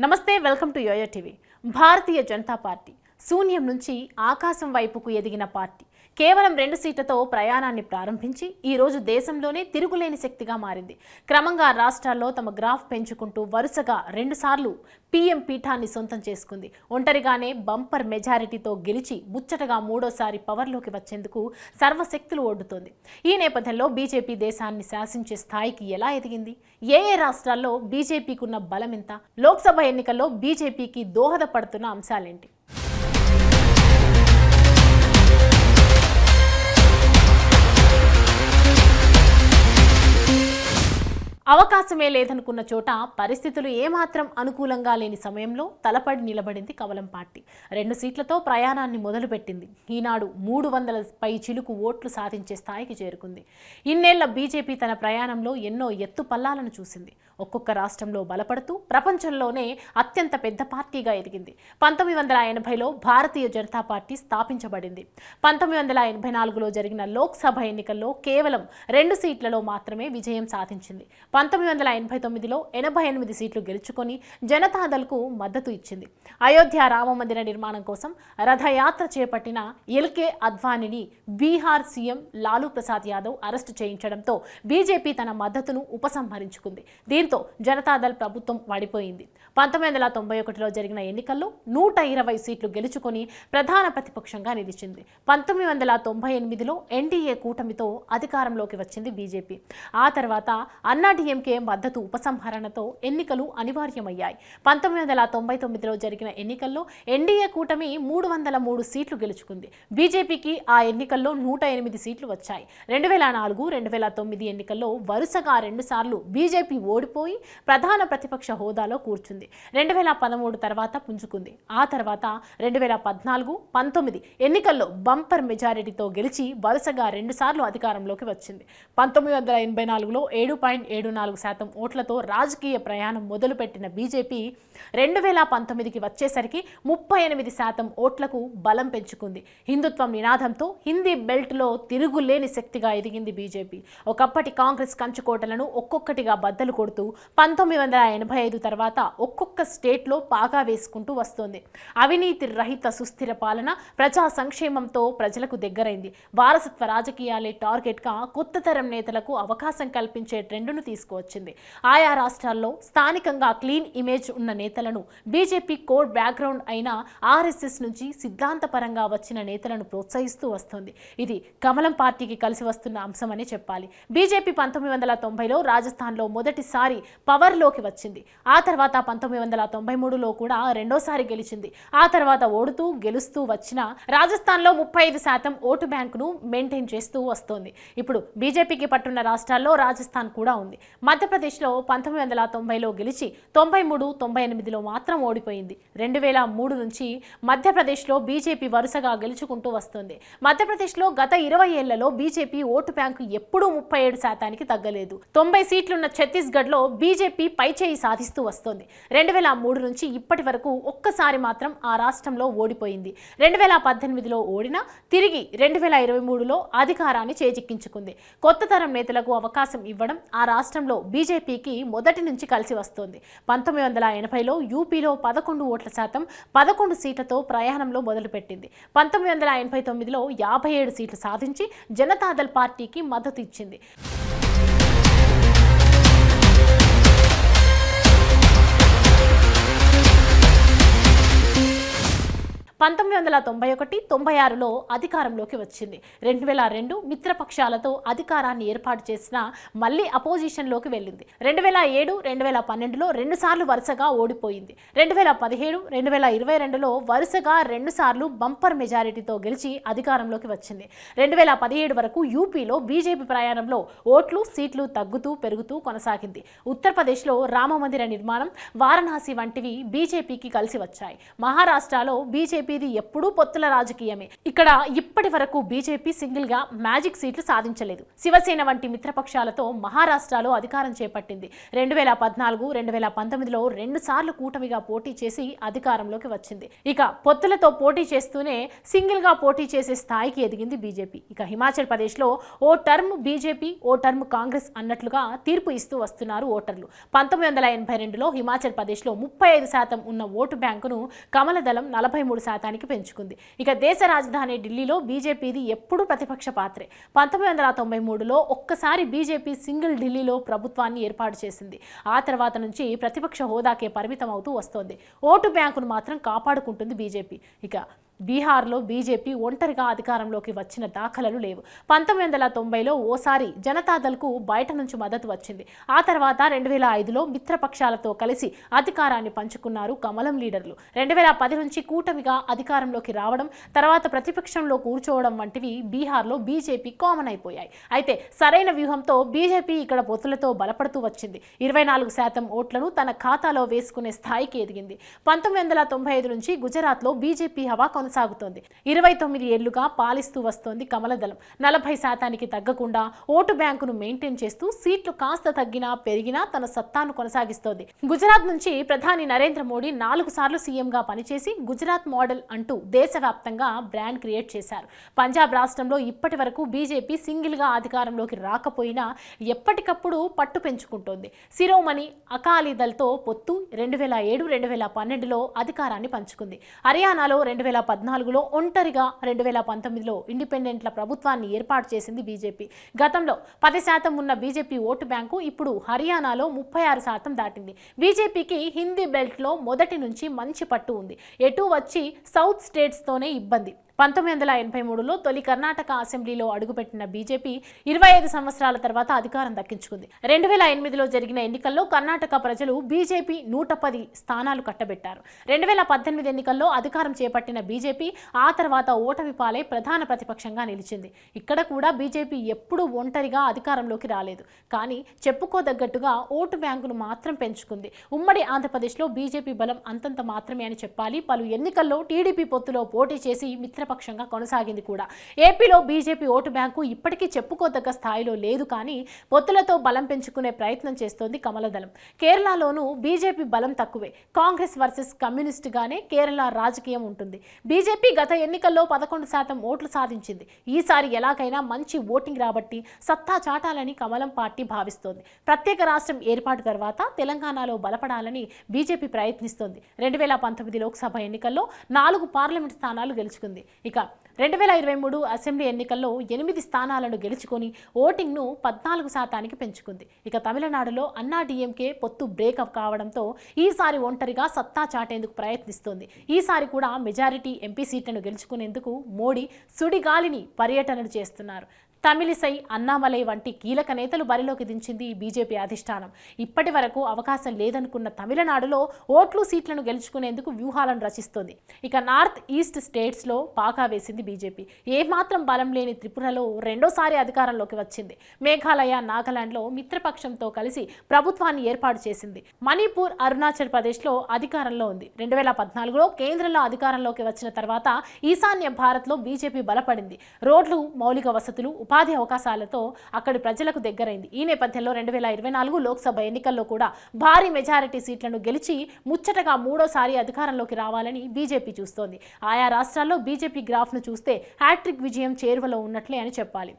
నమస్తే, welcome to YoYo TV. Bharatiya Janata Party శూన్యం నుంచి ఆకాశం వైపుకు ఎదిగిన పార్టీ కేవలం 2 సీట్లతో ప్రయాణాన్ని ప్రారంభించి ఈ రోజు దేశంలోనే తిరుగులేని శక్తిగా మారింది. క్రమంగా రాష్ట్రాల్లో తమ గ్రాఫ్ పెంచుకుంటూ వరుసగా 2 సార్లు పీఎం పీఠాన్ని సొంతం చేసుకుంది. ఒంటరిగానే బంపర్ మెజారిటీతో గెలిచి ముచ్చటగా 3వ పవర్లోకి వచ్చేందుకు సర్వశక్తులు ఒడ్డుతోంది. ఈ నేపథ్యంలో బీజేపీ దేశాన్ని శాసించే స్థాయికి ఎలా ఎదిగింది? ఏ రాష్ట్రాల్లో బీజేపీకున్న బలం ఎంత? లోక్సభ ఎన్నికల్లో బీజేపీకి దోహదపడుతున్న అంశాలేంటి? అవకాశమే లేదనుకున్న చోట పరిస్థితులు ఏమాత్రం అనుకూలంగా లేని సమయంలో తలపడి నిలబడింది కమలం పార్టీ. 2 సీట్లతో ప్రయాణాన్ని మొదలుపెట్టింది. ఈనాడు 300 పై చిలుకు ఓట్లు సాధించే స్థాయికి చేరుకుంది. ఇన్నేళ్ల బీజేపీ తన ప్రయాణంలో ఎన్నో ఎత్తు పల్లాలను చూసింది. ఒక్కొక్క రాష్ట్రంలో బలపడుతూ ప్రపంచంలోనే అత్యంత పెద్ద పార్టీగా ఎదిగింది. 1980లో భారతీయ జనతా పార్టీ స్థాపించబడింది. 1984లో జరిగిన లోక్సభ ఎన్నికల్లో కేవలం 2 సీట్లలో మాత్రమే విజయం సాధించింది. 1989లో 88 సీట్లు గెలుచుకొని జనతాదళ్కు మద్దతు ఇచ్చింది. అయోధ్య రామమందిర నిర్మాణం కోసం రథయాత్ర చేపట్టిన ఎల్కే అద్వానీని బీహార్ సీఎం లాలూ ప్రసాద్ యాదవ్ అరెస్టు చేయించడంతో బీజేపీ తన మద్దతును ఉపసంహరించుకుంది. దీంతో జనతాదళ్ ప్రభుత్వం పడిపోయింది. 1991లో జరిగిన ఎన్నికల్లో 120 సీట్లు గెలుచుకొని ప్రధాన ప్రతిపక్షంగా నిలిచింది. 1998లో ఎన్డీఏ కూటమితో అధికారంలోకి వచ్చింది బీజేపీ. ఆ తర్వాత అన్నాడీఎంకే మద్దతు ఉపసంహరణతో ఎన్నికలు అనివార్యమయ్యాయి. 1999లో జరిగిన ఎన్నికల్లో ఎన్డీఏ కూటమి 303 సీట్లు గెలుచుకుంది. బీజేపీకి ఆ ఎన్నికల్లో 108 సీట్లు వచ్చాయి. 2004, 2009 ఎన్నికల్లో వరుసగా 2 సార్లు బీజేపీ ఓడిపోయి ప్రధాన ప్రతిపక్ష హోదాలో కూర్చుంది. 2013 తర్వాత పుంజుకుంది. ఆ తర్వాత 2014, 19 ఎన్నికల్లో బంపర్ మెజారిటీతో గెలిచి వరుసగా 2 సార్లు అధికారంలోకి వచ్చింది. 1984లో 7.74% ఓట్లతో రాజకీయ ప్రయాణం మొదలుపెట్టిన బీజేపీ 2019కి వచ్చేసరికి 38% ఓట్లకు బలం పెంచుకుంది. హిందుత్వం నినాదంతో హిందీ బెల్ట్లో తిరుగులేని శక్తిగా ఎదిగింది బీజేపీ. ఒకప్పటి కాంగ్రెస్ కంచుకోటలను ఒక్కొక్కటిగా బద్దలు కొడుతూ 1985 తర్వాత ఒక్కొక్క స్టేట్లో పాగా వేసుకుంటూ వస్తోంది. అవినీతి రహిత సుస్థిర పాలన, ప్రజా సంక్షేమంతో ప్రజలకు దగ్గరైంది. వారసత్వ రాజకీయాలే టార్గెట్గా కొత్త తరం నేతలకు అవకాశం కల్పించే ట్రెండును తీసుకువచ్చింది. ఆయా రాష్ట్రాల్లో స్థానికంగా క్లీన్ ఇమేజ్ ఉన్న నేతలను, బీజేపీ కోర్ బ్యాక్గ్రౌండ్ అయిన ఆర్ఎస్ఎస్ నుంచి సిద్ధాంతపరంగా వచ్చిన నేతలను ప్రోత్సహిస్తూ వస్తోంది. ఇది కమలం పార్టీకి కలిసి వస్తున్న అంశమని చెప్పాలి. బీజేపీ 1990లో రాజస్థాన్లో మొదటిసారి పవర్లోకి వచ్చింది. ఆ తర్వాత 1993లో కూడా రెండోసారి గెలిచింది. ఆ తర్వాత ఓడుతూ గెలుస్తూ వచ్చిన రాజస్థాన్లో 35% ఓటు బ్యాంకును మెయింటైన్ చేస్తూ వస్తోంది. ఇప్పుడు బీజేపీకి పట్టున్న రాష్ట్రాల్లో రాజస్థాన్ కూడా ఉంది. మధ్యప్రదేశ్లో 1990లో గెలిచి 93, 98లో మాత్రం ఓడిపోయింది. 2003 నుంచి మధ్యప్రదేశ్లో బీజేపీ వరుసగా గెలుచుకుంటూ వస్తోంది. మధ్యప్రదేశ్లో గత 20 ఏళ్లలో బీజేపీ ఓటు బ్యాంకు ఎప్పుడూ 37%కి తగ్గలేదు. 90 సీట్లున్న ఛత్తీస్గఢ్లో బీజేపీ పైచేయి సాధిస్తూ వస్తోంది. 2003 నుంచి ఇప్పటి వరకు ఒక్కసారి మాత్రం ఆ రాష్ట్రంలో ఓడిపోయింది. 2018లో ఓడినా తిరిగి 2023లో అధికారాన్ని చేజిక్కించుకుంది. కొత్త తరం నేతలకు అవకాశం ఇవ్వడం ఆ రాష్ట్రంలో బీజేపీకి మొదటి నుంచి కలిసి వస్తోంది. 1980లో యూపీలో 11 ఓట్ల శాతం 11 సీట్లతో ప్రయాణంలో మొదలుపెట్టింది. 1989లో 57 సీట్లు సాధించి జనతాదళ్ పార్టీకి మద్దతు ఇచ్చింది. 1991, 96లో అధికారంలోకి వచ్చింది. 2002 మిత్రపక్షాలతో అధికారాన్ని ఏర్పాటు చేసిన మళ్ళీ అపోజిషన్లోకి వెళ్ళింది. 2007, 2012లో 2 సార్లు వరుసగా ఓడిపోయింది. 2017, 2022లో వరుసగా 2 సార్లు బంపర్ మెజారిటీతో గెలిచి అధికారంలోకి వచ్చింది. 2017 వరకు యూపీలో బీజేపీ ప్రయాణంలో ఓట్లు, సీట్లు తగ్గుతూ పెరుగుతూ కొనసాగింది. ఉత్తరప్రదేశ్లో రామమందిర నిర్మాణం, వారణాసి వంటివి బీజేపీకి కలిసి వచ్చాయి. మహారాష్ట్రలో బీజేపీ బీజేపీది ఎప్పుడూ పొత్తుల రాజకీయమే. ఇక్కడ ఇప్పటి వరకు బీజేపీ సింగిల్ గా మ్యాజిక్ సీట్లు సాధించలేదు. శివసేన వంటి మిత్రపక్షాలతో మహారాష్ట్రలో అధికారం చేపట్టింది. 2014, 2019లో 2 సార్లు కూటమిగా పోటీ చేసి అధికారంలోకి వచ్చింది. ఇక పొత్తులతో పోటీ చేస్తూనే సింగిల్ గా పోటీ చేసే స్థాయికి ఎదిగింది బీజేపీ. ఇక హిమాచల్ ప్రదేశ్ లో ఓ టర్మ్ బీజేపీ, ఓ టర్మ్ కాంగ్రెస్ అన్నట్లుగా తీర్పు ఇస్తూ వస్తున్నారు ఓటర్లు. 1982లో హిమాచల్ ప్రదేశ్ లో 35% ఉన్న ఓటు బ్యాంకును కమలదళం 43%కి పెంచుకుంది. ఇక దేశ రాజధాని ఢిల్లీలో బీజేపీది ఎప్పుడూ ప్రతిపక్ష పాత్రే. 1993లో ఒక్కసారి బీజేపీ సింగిల్ ఢిల్లీలో ప్రభుత్వాన్ని ఏర్పాటు చేసింది. ఆ తర్వాత నుంచి ప్రతిపక్ష హోదాకే పరిమితం అవుతూ వస్తోంది. ఓటు బ్యాంకును మాత్రం కాపాడుకుంటుంది బీజేపీ. ఇక బీహార్లో బీజేపీ ఒంటరిగా అధికారంలోకి వచ్చిన దాఖలాలు లేవు. 1990లో ఓసారి జనతాదళ్కు బయట నుంచి మద్దతు వచ్చింది. ఆ తర్వాత 2005లో మిత్రపక్షాలతో కలిసి అధికారాన్ని పంచుకున్నారు కమలం లీడర్లు. 2010 నుంచి కూటమిగా అధికారంలోకి రావడం, తర్వాత ప్రతిపక్షంలో కూర్చోవడం వంటివి బీహార్లో బీజేపీ కామన్ అయిపోయాయి. అయితే సరైన వ్యూహంతో బీజేపీ ఇక్కడ పొత్తులతో బలపడుతూ వచ్చింది. 24% ఓట్లను తన ఖాతాలో వేసుకునే స్థాయికి ఎదిగింది. 1995 నుంచి గుజరాత్లో బీజేపీ హవా కొనసాగుతోంది. 29 ఏళ్లుగా పాలిస్తూ వస్తోంది కమలదళం. 40%కి తగ్గకుండా ఓటు బ్యాంకును మెయింటైన్ చేస్తూ సీట్లు కాస్త తగ్గినా పెరిగినా తన సత్తాను కొనసాగిస్తోంది. గుజరాత్ నుంచి ప్రధాని నరేంద్ర మోడీ 4 సార్లు సీఎంగా పనిచేసి గుజరాత్ మోడల్ అంటూ దేశవ్యాప్తంగా బ్రాండ్ క్రియేట్ చేశారు. పంజాబ్ రాష్ట్రంలో ఇప్పటి వరకు బీజేపీ సింగిల్ గా అధికారంలోకి రాకపోయినా ఎప్పటికప్పుడు పట్టు పెంచుకుంటోంది. శిరోమణి అకాలీదళ్తో పొత్తు 2007, 2012లో అధికారాన్ని పంచుకుంది. హర్యానాలో 2014లో ఒంటరిగా, 2019లో ఇండిపెండెంట్ల ప్రభుత్వాన్ని ఏర్పాటు చేసింది బీజేపీ. గతంలో 10% ఉన్న బీజేపీ ఓటు బ్యాంకు ఇప్పుడు హర్యానాలో 36% దాటింది. బీజేపీకి హిందీ బెల్ట్లో మొదటి నుంచి మంచి పట్టు ఉంది. ఎటు వచ్చి సౌత్ స్టేట్స్తోనే ఇబ్బంది. 1983లో తొలి కర్ణాటక అసెంబ్లీలో అడుగుపెట్టిన బీజేపీ 25 సంవత్సరాల తర్వాత అధికారం దక్కించుకుంది. 2008లో జరిగిన ఎన్నికల్లో కర్ణాటక ప్రజలు బీజేపీ 110 స్థానాలు కట్టబెట్టారు. 2018 ఎన్నికల్లో అధికారం చేపట్టిన బీజేపీ ఆ తర్వాత ఓటమి పాలై ప్రధాన ప్రతిపక్షంగా నిలిచింది. ఇక్కడ కూడా బీజేపీ ఎప్పుడూ ఒంటరిగా అధికారంలోకి రాలేదు. కానీ చెప్పుకోదగ్గట్టుగా ఓటు బ్యాంకును మాత్రం పెంచుకుంది. ఉమ్మడి ఆంధ్రప్రదేశ్లో బీజేపీ బలం అంతంత మాత్రమే అని చెప్పాలి. పలు ఎన్నికల్లో టీడీపీ పొత్తులో పోటీ చేసి మిత్రపక్షంగా కొనసాగింది కూడా. ఏపీలో బీజేపీ ఓటు బ్యాంకు ఇప్పటికీ చెప్పుకోదగ్గ స్థాయిలో లేదు. కానీ పొత్తులతో బలం పెంచుకునే ప్రయత్నం చేస్తోంది కమలదళం. కేరళలోనూ బీజేపీ బలం తక్కువే. కాంగ్రెస్ వర్సెస్ కమ్యూనిస్ట్ గానే కేరళ రాజకీయం ఉంటుంది. బీజేపీ గత ఎన్నికల్లో 11% ఓట్లు సాధించింది. ఈసారి ఎలాగైనా మంచి ఓటింగ్ రాబట్టి సత్తా చాటాలని కమలం పార్టీ భావిస్తోంది. ప్రత్యేక రాష్ట్రం ఏర్పాటు తర్వాత తెలంగాణలో బలపడాలని బీజేపీ ప్రయత్నిస్తోంది. 2019 లోక్సభ ఎన్నికల్లో 4 పార్లమెంట్ స్థానాలు గెలుచుకుంది. ఇక 2023 అసెంబ్లీ ఎన్నికల్లో 8 స్థానాలను గెలుచుకొని ఓటింగ్ను 14%కి పెంచుకుంది. ఇక తమిళనాడులో అన్నా డీఎంకే పొత్తు బ్రేకప్ కావడంతో ఈసారి ఒంటరిగా సత్తా చాటేందుకు ప్రయత్నిస్తోంది. ఈసారి కూడా మెజారిటీ ఎంపీ సీట్లను గెలుచుకునేందుకు మోడీ సుడిగాలిని పర్యటనలు చేస్తున్నారు. తమిళిసై, అన్నామలై వంటి కీలక నేతలు బరిలోకి దించింది బీజేపీ అధిష్టానం. ఇప్పటి వరకు అవకాశం లేదనుకున్న తమిళనాడులో ఓట్లు సీట్లను గెలుచుకునేందుకు వ్యూహాలను రచిస్తోంది. ఇక నార్త్ ఈస్ట్ స్టేట్స్లో పాకా వేసింది బీజేపీ. ఏమాత్రం బలం లేని త్రిపురలో రెండోసారి అధికారంలోకి వచ్చింది. మేఘాలయ, నాగాలాండ్లో మిత్రపక్షంతో కలిసి ప్రభుత్వాన్ని ఏర్పాటు చేసింది. మణిపూర్, అరుణాచల్ ప్రదేశ్లో అధికారంలో ఉంది. 2014లో కేంద్రంలో అధికారంలోకి వచ్చిన తర్వాత ఈశాన్య భారత్లో బీజేపీ బలపడింది. రోడ్లు, మౌలిక వసతులు, ఉపాధి అవకాశాలతో అక్కడి ప్రజలకు దగ్గరైంది. ఈ నేపథ్యంలో 2024 లోక్సభ ఎన్నికల్లో కూడా భారీ మెజారిటీ సీట్లను గెలిచి ముచ్చటగా 3వ అధికారంలోకి రావాలని బీజేపీ చూస్తోంది. ఆయా రాష్ట్రాల్లో బీజేపీ గ్రాఫ్ను చూస్తే హ్యాట్రిక్ విజయం చేరువలో ఉన్నట్లే అని చెప్పాలి.